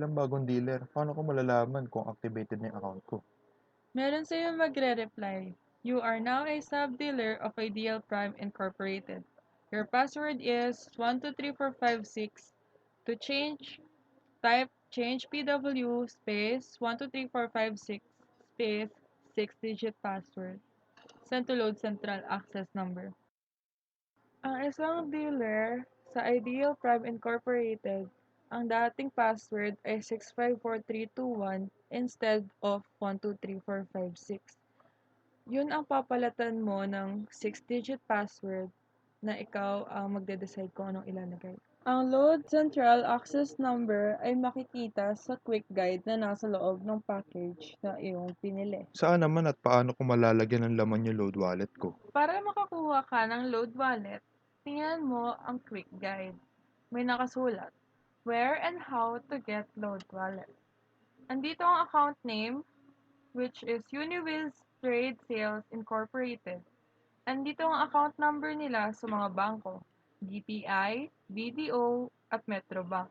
bilang bagong dealer, paano ko malalaman kung activated na yung account ko? Meron sa'yo magre-reply. You are now a sub-dealer of Ideal Prime Incorporated. Your password is 123456. To change, type change PW space 123456 space 6-digit password. Send to load central access number. Ang isang dealer sa Ideal Prime Incorporated, ang dating password ay 654321 instead of 123456. Yun ang papalatan mo ng 6-digit password na ikaw ang magde-decide kung anong ilalagay. Ang load central access number ay makikita sa quick guide na nasa loob ng package na iyong pinili. Saan naman at paano ko malalagyan ng laman yung load wallet ko? Para makakuha ka ng load wallet, tingnan mo ang quick guide. May nakasulat, Where and how to get load wallet. Andito ang account name, which is Uniwheels Trade Sales Incorporated. Andito ang account number nila sa mga bangko, BPI, BDO, at Metrobank.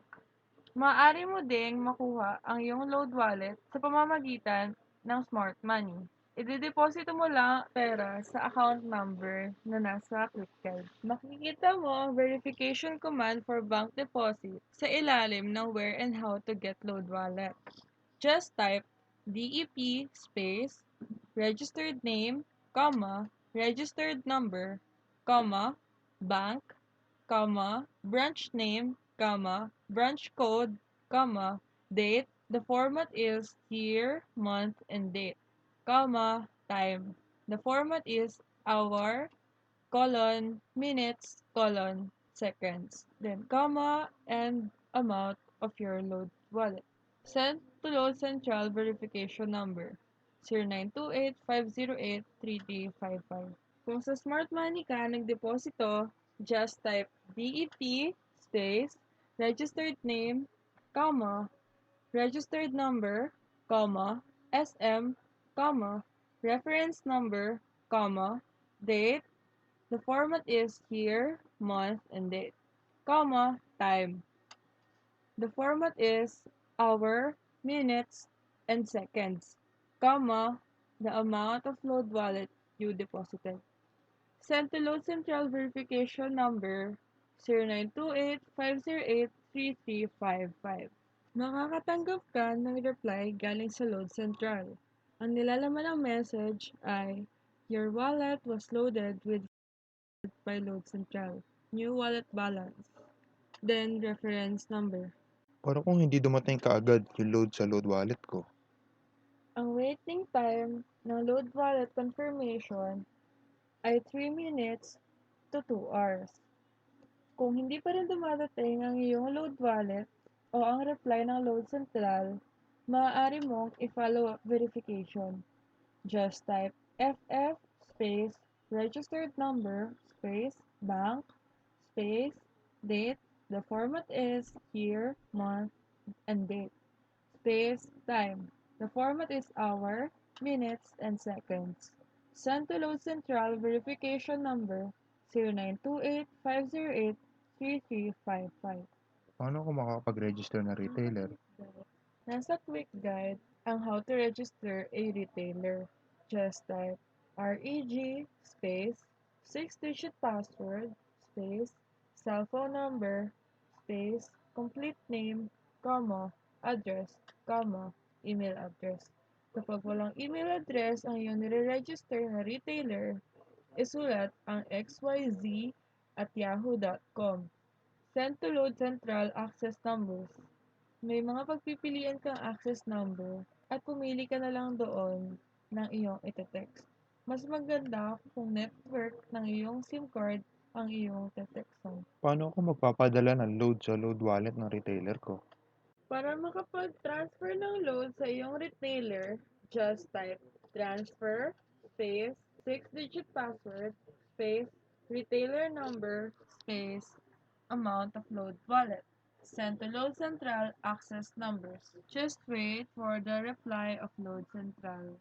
Maaari mo ding makuha ang iyong load wallet sa pamamagitan ng Smart Money. Idedeposito mo lang ang pera sa account number na nasa quick guide. Makikita mo ang verification command for bank deposit sa ilalim ng where and how to get load wallet. Just type DEP space, registered name, comma, registered number, comma, bank, comma, branch name, comma, branch code, comma, date. The format is year, month, and date, comma, time. The format is hour, colon, minutes, colon, seconds. Then, comma, and amount of your load wallet. Send to load central verification number 0928-508-3355. Kung sa Smart Money ka nagdeposito, just type DEP space, registered name, comma, registered number, comma, SM, comma, reference number, comma, date. The format is year, month, and date, comma, time. The format is hour, minutes, and seconds, comma, the amount of load wallet you deposited. Send to load central verification number 0928-508-3355. Makakatanggap ka ng reply galing sa load central. Ang nilalaman ng message ay, Your wallet was loaded with by load central. New wallet balance. Then reference number. Para kung hindi dumating kaagad yung load sa load wallet ko. Ang waiting time ng load wallet confirmation ay 3 minutes to 2 hours. Kung hindi pa rin dumadating ang iyong load wallet o ang reply ng load central, maaari mong i-follow up verification. Just type FF space registered number space bank space date. The format is year, month, and date. Space time. The format is hour, minutes, and seconds. Send to load central verification number 0928-508-3355. Paano ko makakapag-register na retailer? Nasa quick guide ang how to register a retailer. Just type REG space 6-digit password space cellphone number space complete name, comma, address, comma, email address. Kapag walang email address ang iyong nire-register na retailer, isulat ang xyz@yahoo.com. Send to load central access numbers. May mga pagpipilian kang access number at pumili ka na lang doon ng iyong ite-text. Mas maganda kung network ng iyong SIM card ang iyong tetextan. Paano ako magpapadala ng load sa load wallet ng retailer ko? Para makapag-transfer ng load sa iyong retailer, just type transfer space 6-digit password space retailer number space amount of load wallet. Send to load central access numbers. Just wait for the reply of load central.